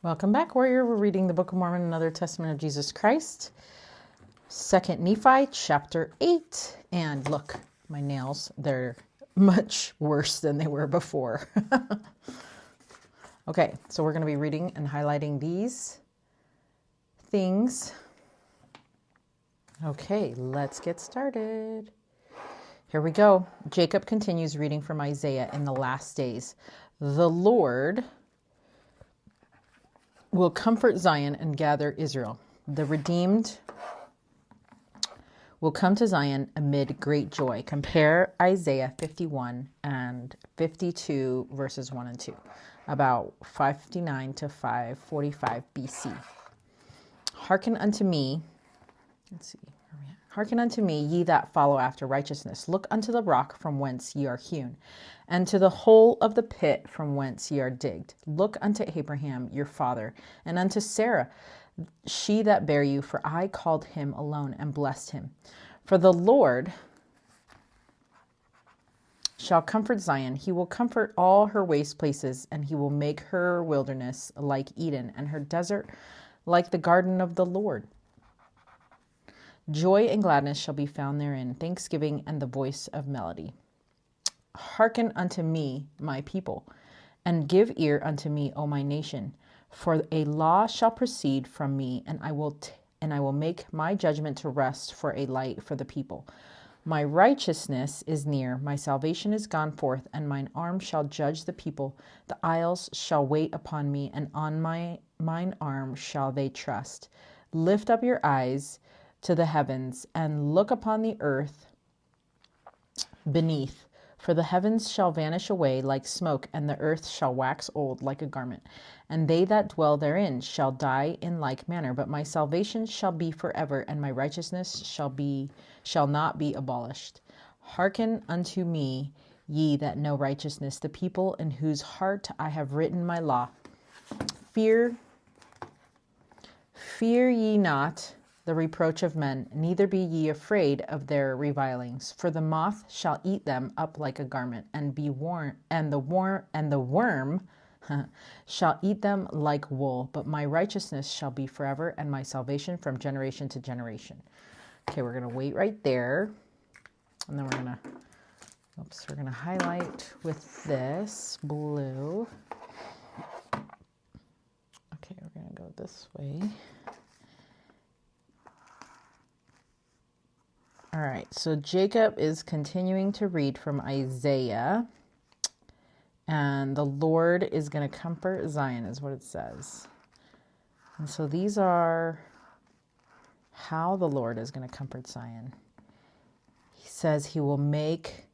Welcome back, warrior. We're reading the Book of Mormon, another testament of Jesus Christ. 2 Nephi, chapter 8. And look, my nails, they're much worse than they were before. Okay, so we're going to be reading and highlighting these things. Okay, let's get started. Here we go. Jacob continues reading from Isaiah in the last days. The Lord will comfort Zion and gather Israel. The redeemed will come to Zion amid great joy. Compare Isaiah 51 and 52 verses 1 and 2, about 559 to 545 BC. Hearken unto me. Let's see. Hearken unto me, ye that follow after righteousness. Look unto the rock from whence ye are hewn, and to the hole of the pit from whence ye are digged. Look unto Abraham your father, and unto Sarah, she that bare you, for I called him alone and blessed him. For the Lord shall comfort Zion. He will comfort all her waste places, and he will make her wilderness like Eden, and her desert like the garden of the Lord. Joy and gladness shall be found therein, thanksgiving and the voice of melody. Hearken unto me, my people, and give ear unto me, O my nation. For a law shall proceed from me, and I will make my judgment to rest for a light for the people. My righteousness is near, my salvation is gone forth, and mine arm shall judge the people. The isles shall wait upon me, and on mine arm shall they trust. Lift up your eyes to the heavens, and look upon the earth beneath. For the heavens shall vanish away like smoke, and the earth shall wax old like a garment. And they that dwell therein shall die in like manner. But my salvation shall be forever, and my righteousness shall not be abolished. Hearken unto me, ye that know righteousness, the people in whose heart I have written my law. Fear ye not the reproach of men, neither be ye afraid of their revilings. For the moth shall eat them up like a garment, and the worm shall eat them like wool. But my righteousness shall be forever, and my salvation from generation to generation. Okay, we're gonna wait right there, and then we're gonna highlight with this blue. Okay, we're gonna go this way. All right, so Jacob is continuing to read from Isaiah, and the Lord is going to comfort Zion, is what it says. And so these are how the Lord is going to comfort Zion. He says he will make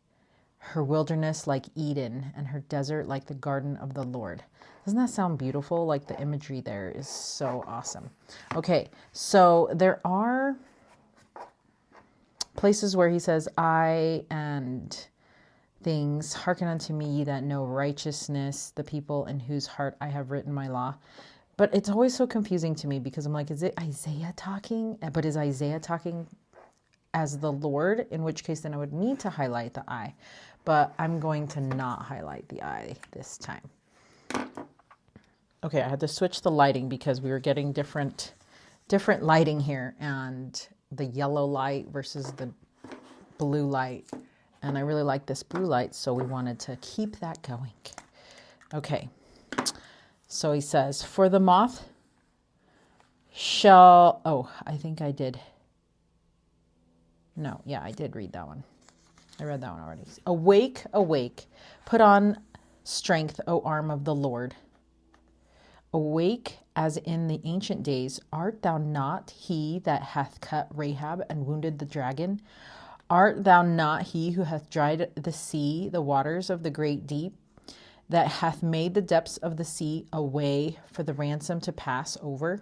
her wilderness like Eden, and her desert like the garden of the Lord. Doesn't that sound beautiful? Like, the imagery there is so awesome. Okay, so there are places where he says, I and things, hearken unto me, ye that know righteousness, the people in whose heart I have written my law. But it's always so confusing to me, because I'm like, is it Isaiah talking? But is Isaiah talking as the Lord? In which case then I would need to highlight the I. But I'm going to not highlight the I this time. Okay, I had to switch the lighting because we were getting different lighting here, and the yellow light versus the blue light. And I really like this blue light, so we wanted to keep that going. Okay. So he says, for the moth shall, I think I did. No, yeah, I did read that one. I read that one already. Awake, awake, put on strength, O arm of the Lord. Awake as in the ancient days. Art thou not he that hath cut Rahab and wounded the dragon? Art thou not he who hath dried the sea, the waters of the great deep, that hath made the depths of the sea a way for the ransom to pass over?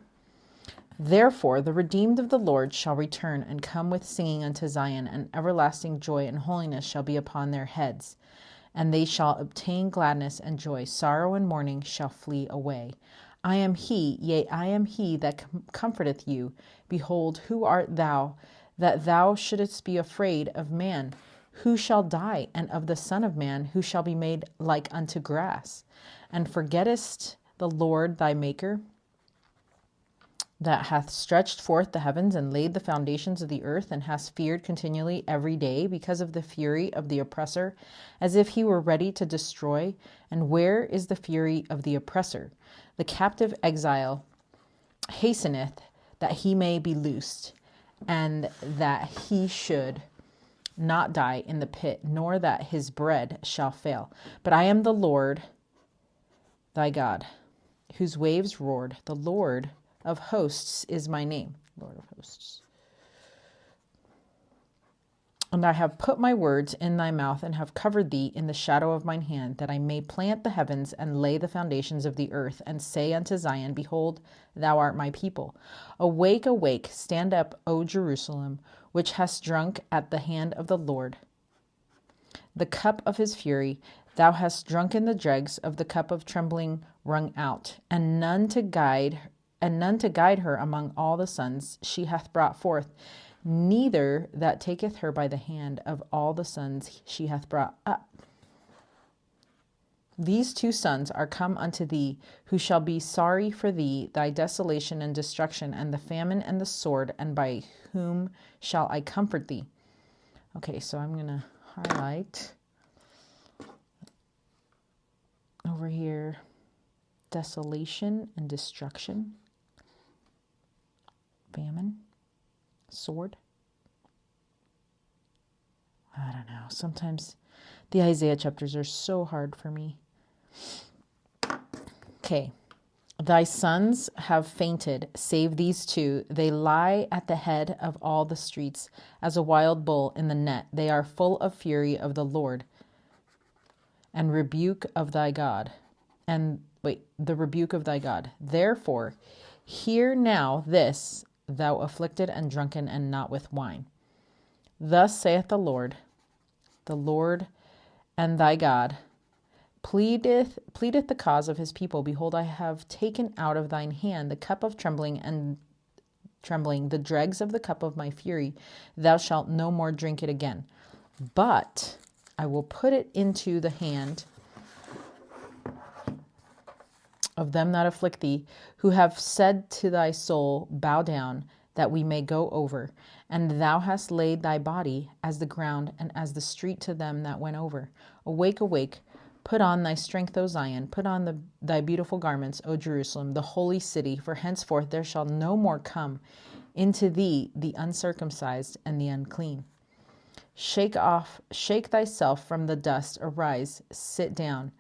Therefore the redeemed of the Lord shall return and come with singing unto Zion, and everlasting joy and holiness shall be upon their heads. And they shall obtain gladness and joy. Sorrow and mourning shall flee away. I am he, yea, I am he that comforteth you. Behold, who art thou, that thou shouldest be afraid of man? Who shall die? And of the Son of Man, who shall be made like unto grass? And forgettest the Lord thy Maker, that hath stretched forth the heavens and laid the foundations of the earth, and hast feared continually every day because of the fury of the oppressor, as if he were ready to destroy? And where is the fury of the oppressor? The captive exile hasteneth that he may be loosed, and that he should not die in the pit, nor that his bread shall fail. But I am the Lord thy God, whose waves roared. The Lord of hosts is my name. Lord of hosts. And I have put my words in thy mouth, and have covered thee in the shadow of mine hand, that I may plant the heavens and lay the foundations of the earth, and say unto Zion, Behold, thou art my people. Awake, awake, stand up, O Jerusalem, which hast drunk at the hand of the Lord the cup of his fury. Thou hast drunken the dregs of the cup of trembling wrung out, and none to guide her among all the sons she hath brought forth, neither that taketh her by the hand of all the sons she hath brought up. These two sons are come unto thee, who shall be sorry for thee, thy desolation and destruction, and the famine and the sword, and by whom shall I comfort thee? Okay, so I'm going to highlight over here, desolation and destruction, famine, sword. I don't know. Sometimes the Isaiah chapters are so hard for me. Okay. Thy sons have fainted, save these two. They lie at the head of all the streets, as a wild bull in the net. They are full of fury of the Lord, and rebuke of thy God. The rebuke of thy God. Therefore, hear now this, thou afflicted and drunken, and not with wine. Thus saith the Lord and thy God, pleadeth the cause of his people. Behold, I have taken out of thine hand the cup of trembling, the dregs of the cup of my fury. Thou shalt no more drink it again. But I will put it into the hand of them that afflict thee, who have said to thy soul, Bow down, that we may go over. And thou hast laid thy body as the ground, and as the street to them that went over. Awake, awake, put on thy strength, O Zion, put on thy beautiful garments, O Jerusalem, the holy city, for henceforth there shall no more come into thee the uncircumcised and the unclean. Shake thyself from the dust, arise, sit down.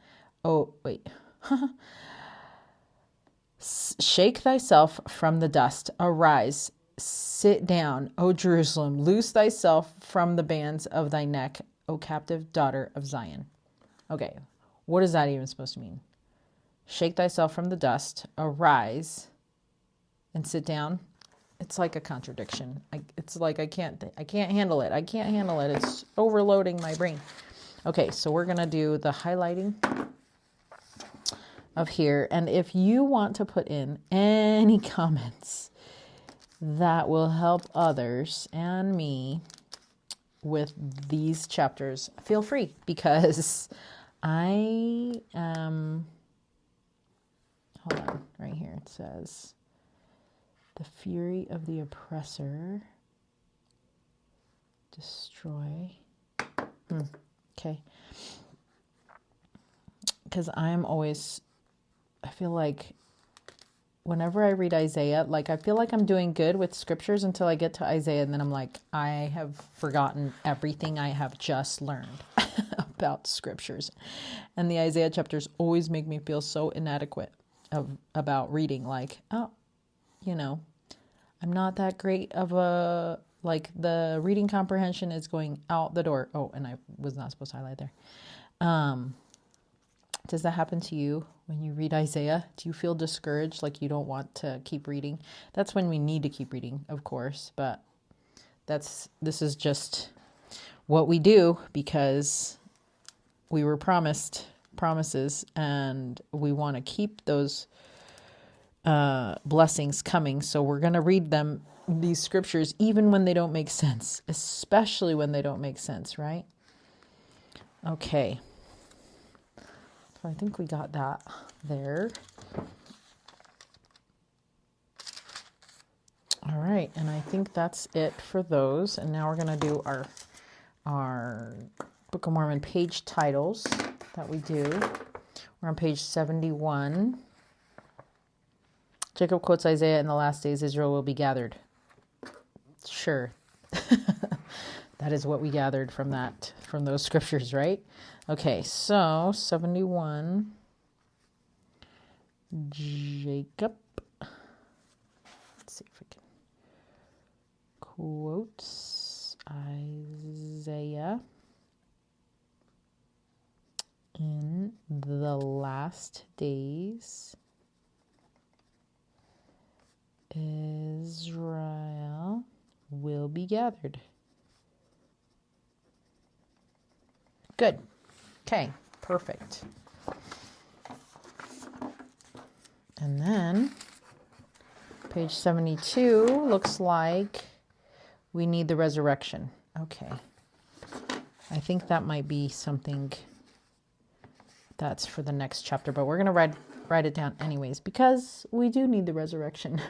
Shake thyself from the dust, arise, sit down, O Jerusalem, loose thyself from the bands of thy neck, O captive daughter of Zion. Okay, what is that even supposed to mean? Shake thyself from the dust, arise, and sit down. It's like a contradiction. It's like I can't handle it. It's overloading my brain. Okay, so we're going to do the highlighting of here. And if you want to put in any comments that will help others and me with these chapters, feel free, because I am, hold on, right here it says, the fury of the oppressor, destroy. Okay. Because I feel like whenever I read Isaiah, I feel like I'm doing good with scriptures until I get to Isaiah, and then I'm like, I have forgotten everything I have just learned about scriptures. And the Isaiah chapters always make me feel so inadequate about reading. I'm not that great of the reading comprehension is going out the door. Oh, and I was not supposed to highlight there. Does that happen to you when you read Isaiah? Do you feel discouraged, like you don't want to keep reading? That's when we need to keep reading, of course, but this is just what we do because we were promises, and we want to keep those blessings coming. So we're going to read these scriptures, even when they don't make sense, especially when they don't make sense, right? Okay. So I think we got that there. right, and I think that's it for those. And now we're going to do our Book of Mormon page titles that we do. We're on page 71. Jacob quotes Isaiah, "In the last days Israel will be gathered." Sure. That is what we gathered from those scriptures, right? Okay, so 71. Jacob. Let's see if we can quotes Isaiah in the last days. Israel will be gathered. Good. Okay, perfect. And then page 72 looks like we need the resurrection. Okay. I think that might be something that's for the next chapter, but we're going to write it down anyways because we do need the resurrection.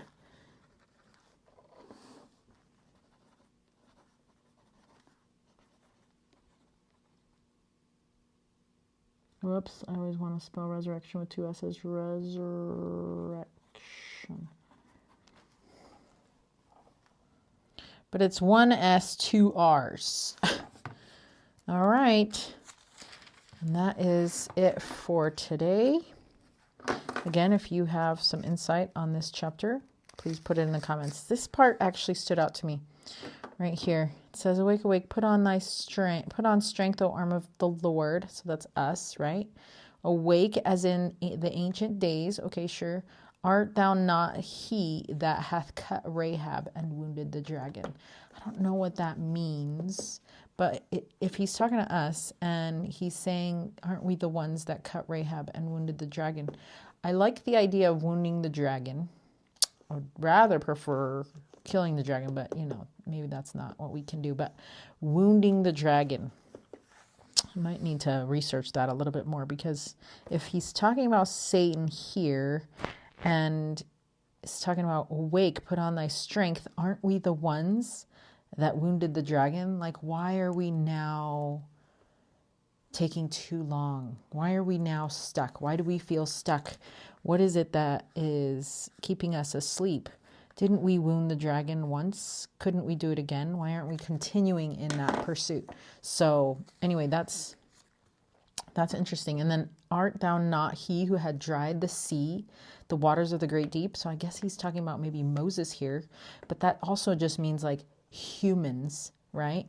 Whoops, I always want to spell resurrection with two S's. Resurrection. But it's one S, two R's. All right. And that is it for today. Again, if you have some insight on this chapter, please put it in the comments. This part actually stood out to me right here. It says, "Awake, awake, put on strength, O arm of the Lord." So that's us, right? Awake as in the ancient days. Okay, sure. "Art thou not he that hath cut Rahab and wounded the dragon?" I don't know what that means, but if he's talking to us and he's saying, aren't we the ones that cut Rahab and wounded the dragon? I like the idea of wounding the dragon. I would rather prefer killing the dragon, but maybe that's not what we can do. But wounding the dragon, I might need to research that a little bit more, because if he's talking about Satan here and is talking about awake, put on thy strength, aren't we the ones that wounded the dragon? Like, why are we now taking too long? Why are we now stuck? Why do we feel stuck? What is it that is keeping us asleep? Didn't we wound the dragon once? Couldn't we do it again? Why aren't we continuing in that pursuit? So anyway, that's interesting. And then, "Art thou not he who had dried the sea, the waters of the great deep?" So I guess he's talking about maybe Moses here, but that also just means like humans, right?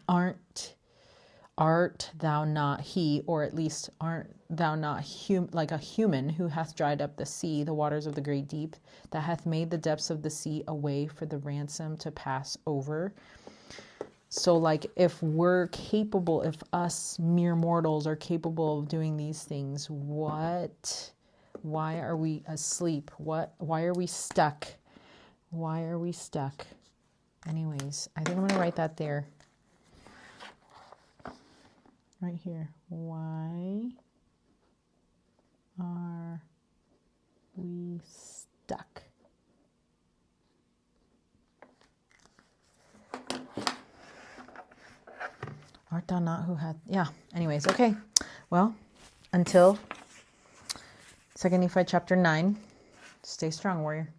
Art thou not he, or at least aren't thou not like a human who hath dried up the sea, the waters of the great deep, that hath made the depths of the sea a way for the ransom to pass over? So like, if we're capable, if us mere mortals are capable of doing these things, why are we asleep? Why are we stuck? Why are we stuck? Anyways, I think I'm going to write that there. Right here. Why are we stuck? Art thou not who hath... Yeah. Anyways, okay. Well, until 2 Nephi chapter 9, stay strong, warrior.